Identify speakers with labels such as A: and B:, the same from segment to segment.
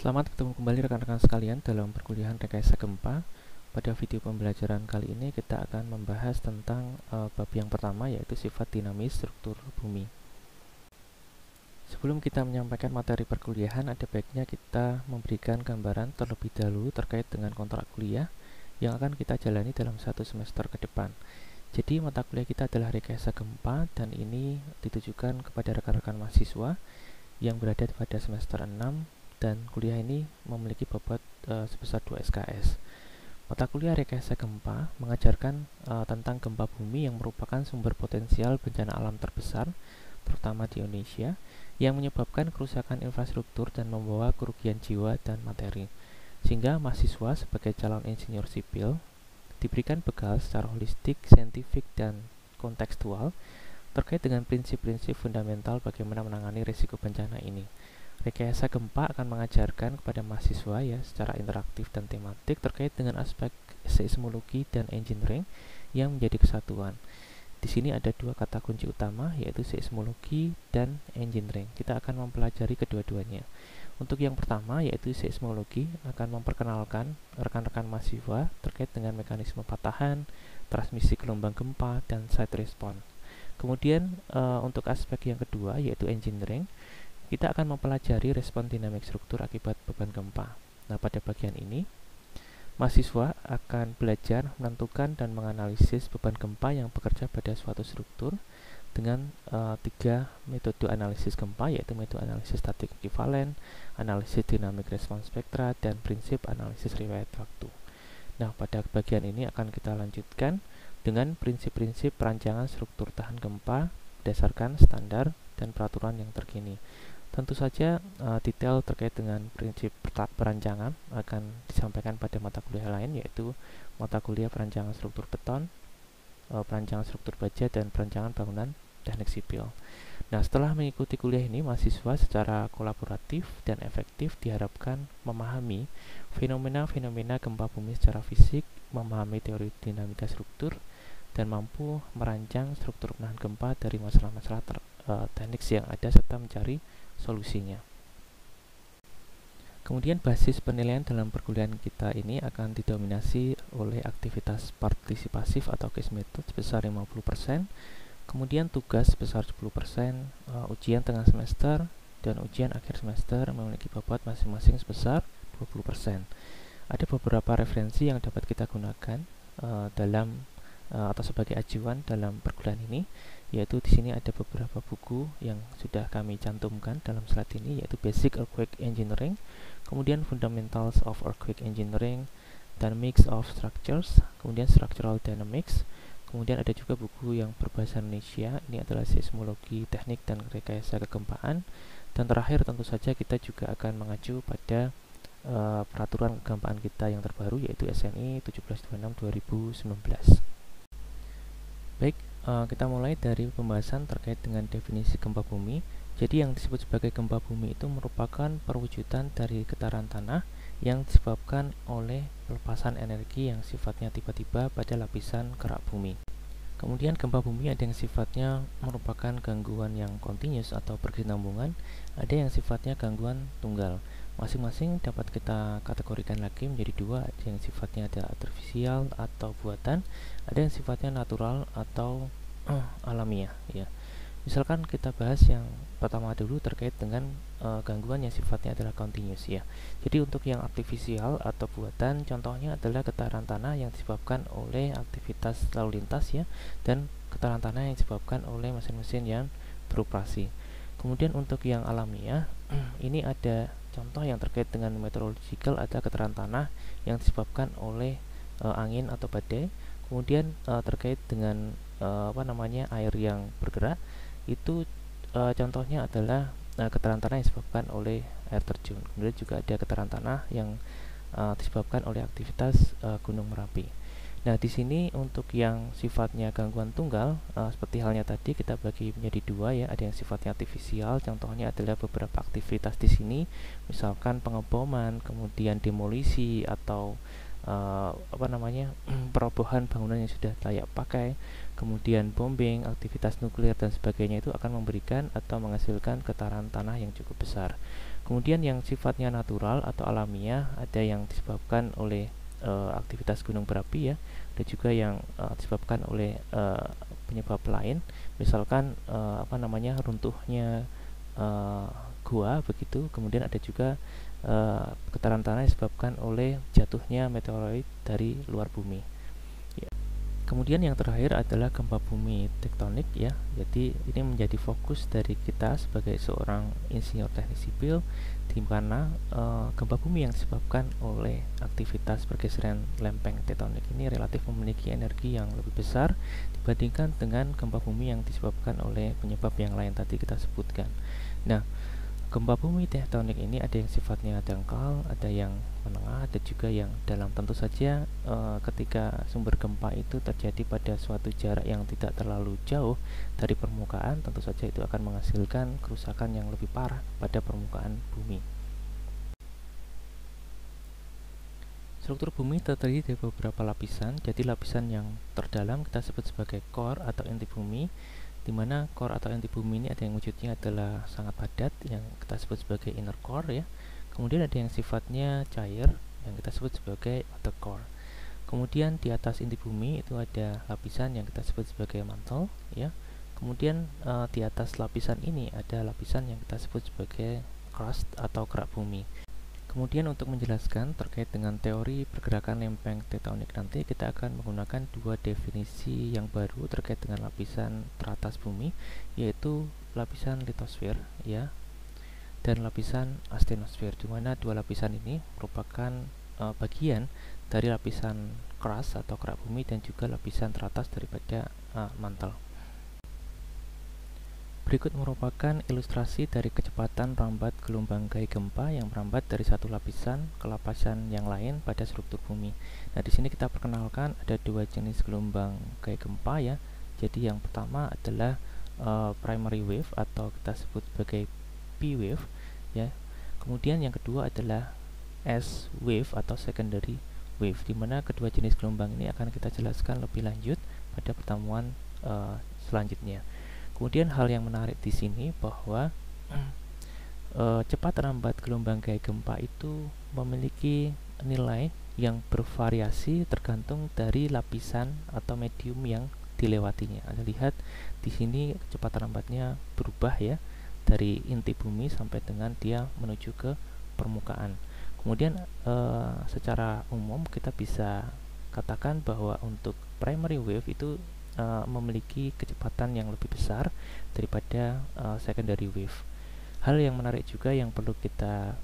A: Selamat ketemu kembali rekan-rekan sekalian dalam perkuliahan rekayasa gempa. Pada video pembelajaran kali ini kita akan membahas tentang bab yang pertama, yaitu sifat dinamis struktur bumi. Sebelum kita menyampaikan materi perkuliahan, ada baiknya kita memberikan gambaran terlebih dahulu terkait dengan kontrak kuliah yang akan kita jalani dalam satu semester ke depan. Jadi mata kuliah kita adalah rekayasa gempa, dan ini ditujukan kepada rekan-rekan mahasiswa yang berada pada semester 6, dan kuliah ini memiliki bobot sebesar 2 SKS. Mata kuliah rekayasa gempa mengajarkan tentang gempa bumi yang merupakan sumber potensial bencana alam terbesar, terutama di Indonesia, yang menyebabkan kerusakan infrastruktur dan membawa kerugian jiwa dan materi. Sehingga mahasiswa sebagai calon insinyur sipil diberikan bekal secara holistik, saintifik, dan kontekstual terkait dengan prinsip-prinsip fundamental bagaimana menangani risiko bencana ini. Rekayasa gempa akan mengajarkan kepada mahasiswa secara interaktif dan tematik terkait dengan aspek seismologi dan engineering yang menjadi kesatuan. Di sini ada dua kata kunci utama, yaitu seismologi dan engineering. Kita akan mempelajari kedua-duanya. Untuk yang pertama, yaitu seismologi, akan memperkenalkan rekan-rekan mahasiswa terkait dengan mekanisme patahan, transmisi gelombang gempa, dan site response. Kemudian untuk aspek yang kedua, yaitu engineering, kita akan mempelajari respon dinamik struktur akibat beban gempa. Nah, pada bagian ini, mahasiswa akan belajar menentukan dan menganalisis beban gempa yang bekerja pada suatu struktur dengan tiga metode analisis gempa, yaitu metode analisis statik ekivalen, analisis dinamik respons spektra, dan prinsip analisis riwayat waktu. Nah, pada bagian ini akan kita lanjutkan dengan prinsip-prinsip perancangan struktur tahan gempa berdasarkan standar dan peraturan yang terkini. Tentu saja detail terkait dengan prinsip perancangan akan disampaikan pada mata kuliah lain, yaitu mata kuliah perancangan struktur beton, perancangan struktur baja, dan perancangan bangunan teknik sipil. Nah, setelah mengikuti kuliah ini, mahasiswa secara kolaboratif dan efektif diharapkan memahami fenomena-fenomena gempa bumi secara fisik, memahami teori dinamika struktur, dan mampu merancang struktur penahan gempa dari masalah-masalah teknik yang ada serta mencari solusinya. Kemudian basis penilaian dalam perkuliahan kita ini akan didominasi oleh aktivitas partisipasif atau case method sebesar 50%, kemudian tugas sebesar 10%, ujian tengah semester dan ujian akhir semester memiliki bobot masing-masing sebesar 20%. Ada beberapa referensi yang dapat kita gunakan dalam atau sebagai acuan dalam perkuliahan ini, yaitu di sini ada beberapa buku yang sudah kami cantumkan dalam slide ini, yaitu Basic Earthquake Engineering, kemudian Fundamentals of Earthquake Engineering, Dynamics of Structures, kemudian Structural Dynamics. Kemudian ada juga buku yang berbahasa Indonesia, ini adalah Seismologi Teknik dan Rekayasa Kegempaan. Dan terakhir tentu saja kita juga akan mengacu pada peraturan kegempaan kita yang terbaru, yaitu SNI 1726/2019. Baik, kita mulai dari pembahasan terkait dengan definisi gempa bumi. Jadi yang disebut sebagai gempa bumi itu merupakan perwujudan dari getaran tanah yang disebabkan oleh pelepasan energi yang sifatnya tiba-tiba pada lapisan kerak bumi. Kemudian gempa bumi ada yang sifatnya merupakan gangguan yang kontinus atau berkesinambungan, ada yang sifatnya gangguan tunggal. Masing-masing dapat kita kategorikan lagi menjadi dua, ada yang sifatnya artifisial atau buatan, ada yang sifatnya natural atau alamiah. Ya. Misalkan kita bahas yang pertama dulu terkait dengan gangguan yang sifatnya adalah continuous ya. Jadi untuk yang artifisial atau buatan, contohnya adalah getaran tanah yang disebabkan oleh aktivitas lalu lintas ya, dan getaran tanah yang disebabkan oleh mesin-mesin yang beroperasi. Kemudian untuk yang alamiah, ini ada contoh yang terkait dengan meteorological, ada getaran tanah yang disebabkan oleh angin atau badai. Kemudian terkait dengan air yang bergerak, itu contohnya adalah getaran tanah yang disebabkan oleh air terjun. Kemudian juga ada getaran tanah yang disebabkan oleh aktivitas Gunung Merapi. Nah, di sini untuk yang sifatnya gangguan tunggal, seperti halnya tadi kita bagi menjadi dua ya, ada yang sifatnya artifisial, contohnya adalah beberapa aktivitas di sini, misalkan pengeboman, kemudian demolisi atau perobohan bangunan yang sudah layak pakai, kemudian bombing, aktivitas nuklir dan sebagainya itu akan memberikan atau menghasilkan getaran tanah yang cukup besar. Kemudian yang sifatnya natural atau alamiah, ada yang disebabkan oleh aktivitas gunung berapi ya, ada juga yang disebabkan oleh penyebab lain, misalkan runtuhnya gua begitu. Kemudian ada juga getaran tanah disebabkan oleh jatuhnya meteoroid dari luar bumi. Kemudian yang terakhir adalah gempa bumi tektonik ya. Jadi ini menjadi fokus dari kita sebagai seorang insinyur teknik sipil, di mana gempa bumi yang disebabkan oleh aktivitas pergeseran lempeng tektonik ini relatif memiliki energi yang lebih besar dibandingkan dengan gempa bumi yang disebabkan oleh penyebab yang lain tadi kita sebutkan. Nah, gempa bumi tektonik ini ada yang sifatnya dangkal, ada yang menengah, ada juga yang dalam. Tentu saja ketika sumber gempa itu terjadi pada suatu jarak yang tidak terlalu jauh dari permukaan, tentu saja itu akan menghasilkan kerusakan yang lebih parah pada permukaan bumi. Struktur bumi terdiri dari beberapa lapisan. Jadi lapisan yang terdalam kita sebut sebagai core atau inti bumi, di mana core atau inti bumi ini ada yang wujudnya adalah sangat padat yang kita sebut sebagai inner core ya. Kemudian ada yang sifatnya cair yang kita sebut sebagai outer core. Kemudian di atas inti bumi itu ada lapisan yang kita sebut sebagai mantle ya. Kemudian di atas lapisan ini ada lapisan yang kita sebut sebagai crust atau kerak bumi. Kemudian untuk menjelaskan terkait dengan teori pergerakan lempeng tektonik nanti, kita akan menggunakan dua definisi yang baru terkait dengan lapisan teratas bumi, yaitu lapisan litosfer ya dan lapisan astenosfer, di mana dua lapisan ini merupakan bagian dari lapisan crust atau kerak bumi dan juga lapisan teratas daripada mantel. Berikut merupakan ilustrasi dari kecepatan rambat gelombang gai gempa yang merambat dari satu lapisan ke lapisan yang lain pada struktur bumi. Nah, di sini kita perkenalkan ada dua jenis gelombang gai gempa ya. Jadi yang pertama adalah primary wave atau kita sebut sebagai P wave ya. Kemudian yang kedua adalah S wave atau secondary wave, di mana kedua jenis gelombang ini akan kita jelaskan lebih lanjut pada pertemuan selanjutnya. Kemudian hal yang menarik di sini bahwa cepat rambat gelombang gai gempa itu memiliki nilai yang bervariasi tergantung dari lapisan atau medium yang dilewatinya. Anda lihat di sini kecepatan rambatnya berubah ya, dari inti bumi sampai dengan dia menuju ke permukaan. Kemudian secara umum kita bisa katakan bahwa untuk primary wave itu memiliki kecepatan yang lebih besar daripada secondary wave. Hal yang menarik juga yang perlu kita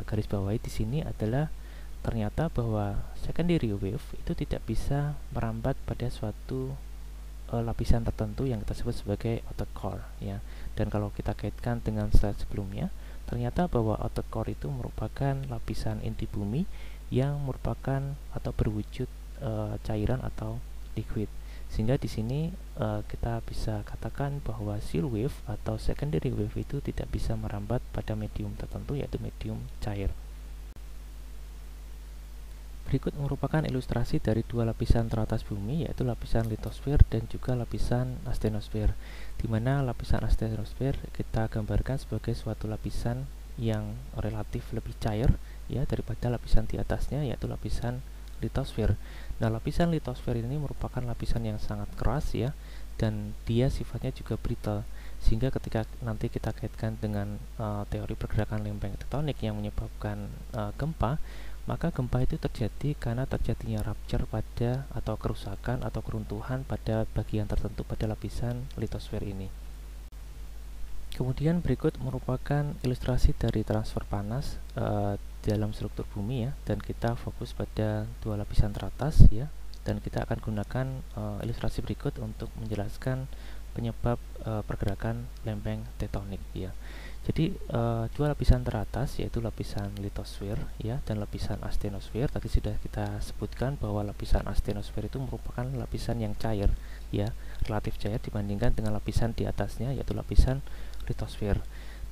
A: garis bawahi di sini adalah ternyata bahwa secondary wave itu tidak bisa merambat pada suatu lapisan tertentu yang kita sebut sebagai outer core ya. Dan kalau kita kaitkan dengan slide sebelumnya, ternyata bahwa outer core itu merupakan lapisan inti bumi yang merupakan atau berwujud cairan atau liquid. Sehingga di sini kita bisa katakan bahwa shear wave atau secondary wave itu tidak bisa merambat pada medium tertentu, yaitu medium cair. Berikut merupakan ilustrasi dari dua lapisan teratas bumi, yaitu lapisan litosfer dan juga lapisan astenosfer, di mana lapisan astenosfer kita gambarkan sebagai suatu lapisan yang relatif lebih cair ya daripada lapisan di atasnya, yaitu lapisan litosfer. Nah, lapisan litosfer ini merupakan lapisan yang sangat keras ya, dan dia sifatnya juga brittle, sehingga ketika nanti kita kaitkan dengan teori pergerakan lempeng tektonik yang menyebabkan gempa, maka gempa itu terjadi karena terjadinya rupture pada atau kerusakan atau keruntuhan pada bagian tertentu pada lapisan litosfer ini. Kemudian berikut merupakan ilustrasi dari transfer panas dalam struktur bumi ya, dan kita fokus pada dua lapisan teratas ya, dan kita akan gunakan ilustrasi berikut untuk menjelaskan penyebab pergerakan lempeng tektonik ya. Jadi dua lapisan teratas yaitu lapisan litosfer ya dan lapisan astenosfer. Tadi sudah kita sebutkan bahwa lapisan astenosfer itu merupakan lapisan yang cair ya, relatif cair dibandingkan dengan lapisan di atasnya yaitu lapisan litosfer.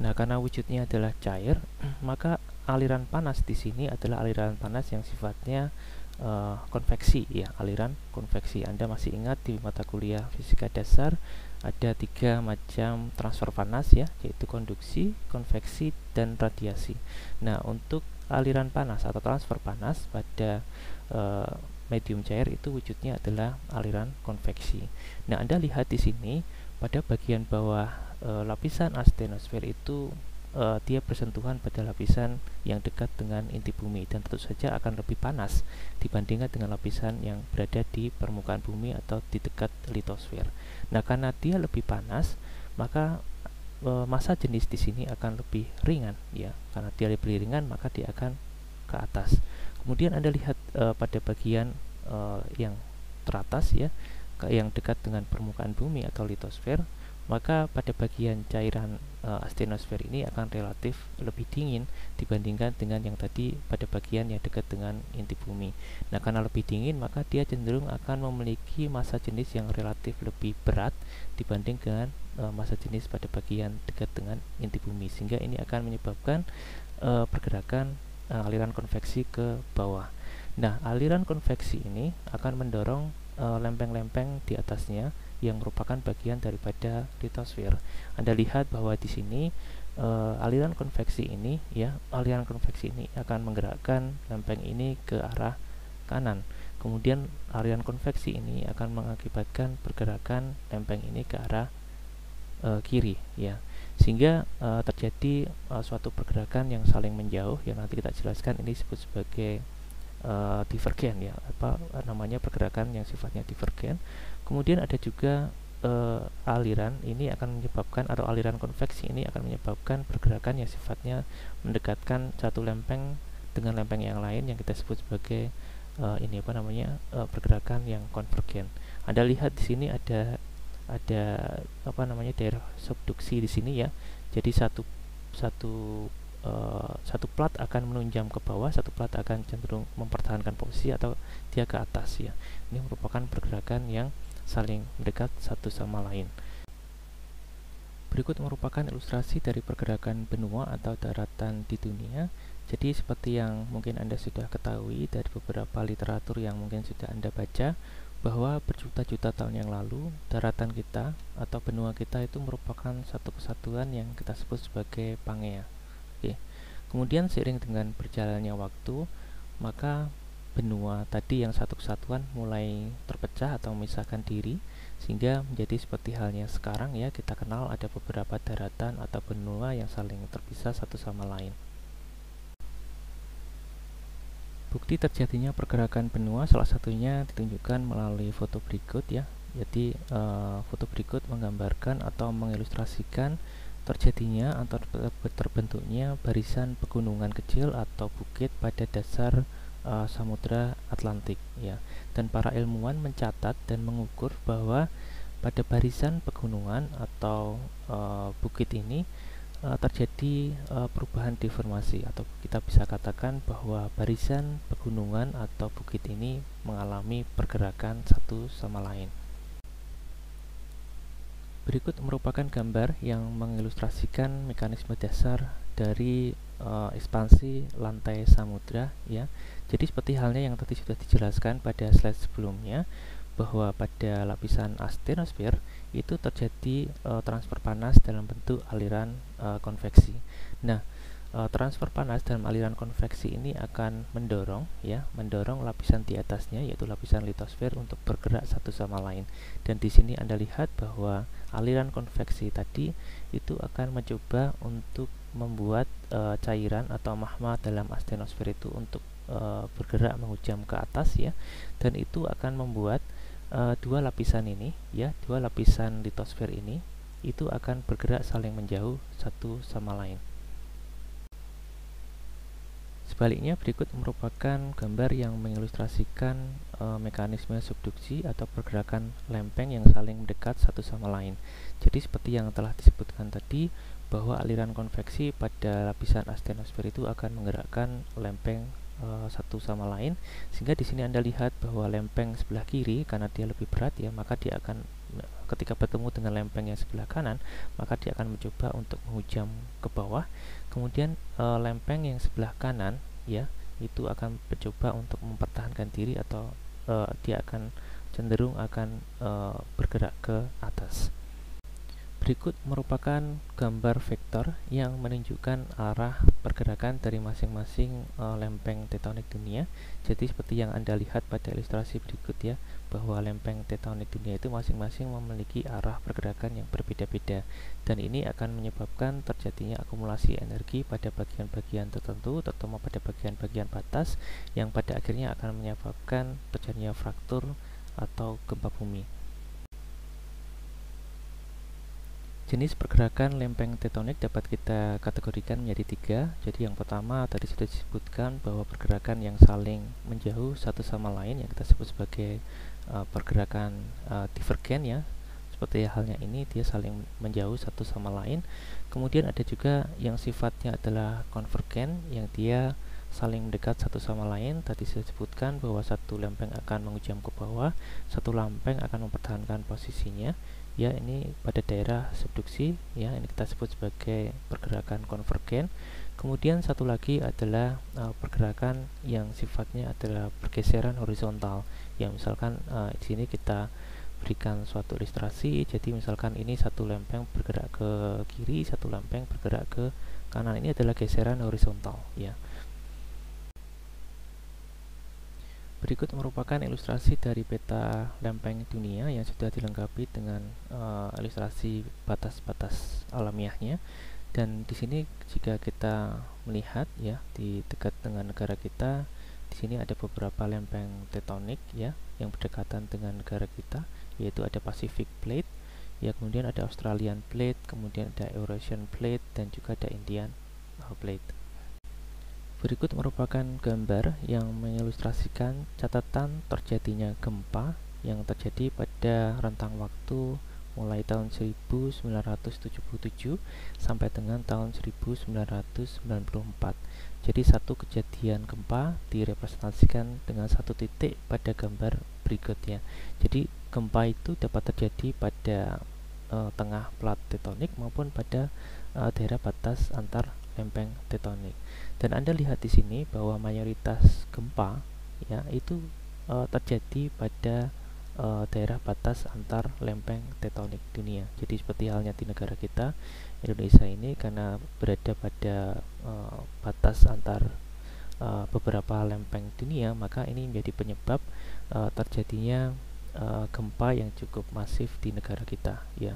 A: Nah, karena wujudnya adalah cair, maka aliran panas di sini adalah aliran panas yang sifatnya konveksi ya, aliran konveksi. Anda masih ingat di mata kuliah fisika dasar ada 3 macam transfer panas ya, yaitu konduksi, konveksi, dan radiasi. Nah, untuk aliran panas atau transfer panas pada medium cair itu wujudnya adalah aliran konveksi. Nah, Anda lihat di sini pada bagian bawah lapisan astenosfer itu dia bersentuhan pada lapisan yang dekat dengan inti bumi, dan tentu saja akan lebih panas dibandingkan dengan lapisan yang berada di permukaan bumi atau di dekat litosfer. Nah, karena dia lebih panas, maka massa jenis di sini akan lebih ringan ya. Karena dia lebih ringan, maka dia akan ke atas. Kemudian Anda lihat pada bagian yang teratas ya, yang dekat dengan permukaan bumi atau litosfer, maka pada bagian cairan astenosfer ini akan relatif lebih dingin dibandingkan dengan yang tadi pada bagian yang dekat dengan inti bumi. Nah, karena lebih dingin, maka dia cenderung akan memiliki massa jenis yang relatif lebih berat dibanding dengan massa jenis pada bagian dekat dengan inti bumi, sehingga ini akan menyebabkan pergerakan aliran konveksi ke bawah. Nah, aliran konveksi ini akan mendorong lempeng-lempeng di atasnya yang merupakan bagian daripada litosfer. Anda lihat bahwa di sini aliran konveksi ini ya, aliran konveksi ini akan menggerakkan lempeng ini ke arah kanan. Kemudian aliran konveksi ini akan mengakibatkan pergerakan lempeng ini ke arah kiri ya. Sehingga terjadi suatu pergerakan yang saling menjauh yang nanti kita jelaskan, ini disebut sebagai divergen ya, apa namanya, pergerakan yang sifatnya divergen. Kemudian ada juga aliran ini akan menyebabkan, atau aliran konveksi ini akan menyebabkan pergerakan yang sifatnya mendekatkan satu lempeng dengan lempeng yang lain yang kita sebut sebagai ini apa namanya, pergerakan yang konvergen. Anda lihat di sini ada apa namanya, daerah subduksi di sini ya. Jadi satu plat akan menunjam ke bawah, satu plat akan cenderung mempertahankan posisi atau dia ke atas ya. Ini merupakan pergerakan yang saling mendekat satu sama lain. Berikut merupakan ilustrasi dari pergerakan benua atau daratan di dunia. Jadi seperti yang mungkin Anda sudah ketahui dari beberapa literatur yang mungkin sudah Anda baca, bahwa berjuta-juta tahun yang lalu daratan kita atau benua kita itu merupakan satu kesatuan yang kita sebut sebagai Pangea. Oke. Kemudian seiring dengan berjalannya waktu, maka benua tadi yang satu kesatuan mulai terpecah atau memisahkan diri, sehingga menjadi seperti halnya sekarang ya, kita kenal ada beberapa daratan atau benua yang saling terpisah satu sama lain. Bukti terjadinya pergerakan benua salah satunya ditunjukkan melalui foto berikut ya. Jadi foto berikut menggambarkan atau mengilustrasikan terjadinya atau terbentuknya barisan pegunungan kecil atau bukit pada dasar Samudra Atlantik ya. Dan para ilmuwan mencatat dan mengukur bahwa pada barisan pegunungan atau bukit ini terjadi perubahan deformasi, atau kita bisa katakan bahwa barisan pegunungan atau bukit ini mengalami pergerakan satu sama lain. Berikut merupakan gambar yang mengilustrasikan mekanisme dasar dari ekspansi lantai samudra ya. Jadi seperti halnya yang tadi sudah dijelaskan pada slide sebelumnya, bahwa pada lapisan astenosfer itu terjadi transfer panas dalam bentuk aliran konveksi. Nah, transfer panas dalam aliran konveksi ini akan mendorong lapisan di atasnya, yaitu lapisan litosfer, untuk bergerak satu sama lain. Dan di sini Anda lihat bahwa aliran konveksi tadi itu akan mencoba untuk membuat cairan atau magma dalam astenosfer itu untuk bergerak menghujam ke atas ya, dan itu akan membuat dua lapisan ini ya, dua lapisan litosfer ini itu akan bergerak saling menjauh satu sama lain. Sebaliknya, berikut merupakan gambar yang mengilustrasikan mekanisme subduksi atau pergerakan lempeng yang saling mendekat satu sama lain. Jadi seperti yang telah disebutkan tadi, bahwa aliran konveksi pada lapisan astenosfer itu akan menggerakkan lempeng satu sama lain, sehingga di sini Anda lihat bahwa lempeng sebelah kiri, karena dia lebih berat ya, maka dia akan, ketika bertemu dengan lempeng yang sebelah kanan, maka dia akan mencoba untuk menghujam ke bawah. Kemudian lempeng yang sebelah kanan ya, itu akan mencoba untuk mempertahankan diri atau dia akan cenderung akan bergerak ke atas. Berikut merupakan gambar vektor yang menunjukkan arah pergerakan dari masing-masing lempeng tektonik dunia. Jadi seperti yang Anda lihat pada ilustrasi berikut ya, bahwa lempeng tektonik dunia itu masing-masing memiliki arah pergerakan yang berbeda-beda, dan ini akan menyebabkan terjadinya akumulasi energi pada bagian-bagian tertentu, terutama pada bagian-bagian batas, yang pada akhirnya akan menyebabkan terjadinya fraktur atau gempa bumi. Jenis pergerakan lempeng tektonik dapat kita kategorikan menjadi 3. Jadi yang pertama tadi sudah disebutkan bahwa pergerakan yang saling menjauh satu sama lain yang kita sebut sebagai pergerakan divergen ya. Seperti halnya ini, dia saling menjauh satu sama lain. Kemudian ada juga yang sifatnya adalah konvergen, yang dia saling mendekat satu sama lain. Tadi saya sebutkan bahwa satu lempeng akan mengujam ke bawah, satu lempeng akan mempertahankan posisinya. Ya, ini pada daerah subduksi ya, ini kita sebut sebagai pergerakan konvergen. Kemudian satu lagi adalah pergerakan yang sifatnya adalah pergeseran horizontal. Ya, misalkan di sini kita berikan suatu ilustrasi. Jadi misalkan ini satu lempeng bergerak ke kiri, satu lempeng bergerak ke kanan. Ini adalah geseran horizontal ya. Berikut merupakan ilustrasi dari peta lempeng dunia yang sudah dilengkapi dengan ilustrasi batas-batas alamiahnya. Dan di sini jika kita melihat ya, di dekat dengan negara kita, di sini ada beberapa lempeng tektonik ya yang berdekatan dengan negara kita, yaitu ada Pacific Plate, ya, kemudian ada Australian Plate, kemudian ada Eurasian Plate, dan juga ada Indian Plate. Berikut merupakan gambar yang mengilustrasikan catatan terjadinya gempa yang terjadi pada rentang waktu mulai tahun 1977 sampai dengan tahun 1994. Jadi satu kejadian gempa direpresentasikan dengan satu titik pada gambar berikutnya. Jadi gempa itu dapat terjadi pada tengah plat tektonik maupun pada daerah batas antar lempeng tektonik. Dan Anda lihat di sini bahwa mayoritas gempa ya itu terjadi pada daerah batas antar lempeng tektonik dunia. Jadi seperti halnya di negara kita Indonesia ini, karena berada pada batas antar beberapa lempeng dunia, maka ini menjadi penyebab terjadinya gempa yang cukup masif di negara kita ya.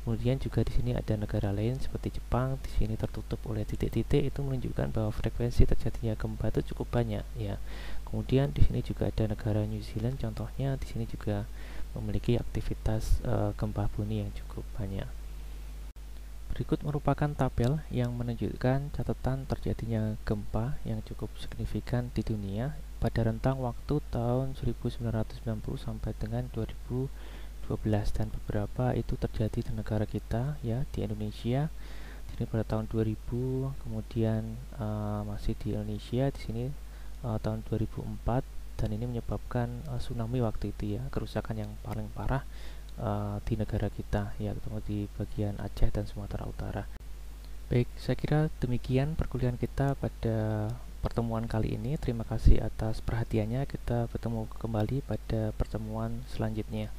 A: Kemudian juga di sini ada negara lain seperti Jepang, di sini tertutup oleh titik-titik, itu menunjukkan bahwa frekuensi terjadinya gempa itu cukup banyak ya. Kemudian di sini juga ada negara New Zealand contohnya, di sini juga memiliki aktivitas gempa bumi yang cukup banyak. Berikut merupakan tabel yang menunjukkan catatan terjadinya gempa yang cukup signifikan di dunia pada rentang waktu tahun 1990 sampai dengan 2012, dan beberapa itu terjadi di negara kita ya, di Indonesia. Di sini pada tahun 2000, kemudian masih di Indonesia di sini tahun 2004, dan ini menyebabkan tsunami waktu itu ya, kerusakan yang paling parah di negara kita ya, terutama di bagian Aceh dan Sumatera Utara. Baik, saya kira demikian perkuliahan kita pada pertemuan kali ini. Terima kasih atas perhatiannya. Kita bertemu kembali pada pertemuan selanjutnya.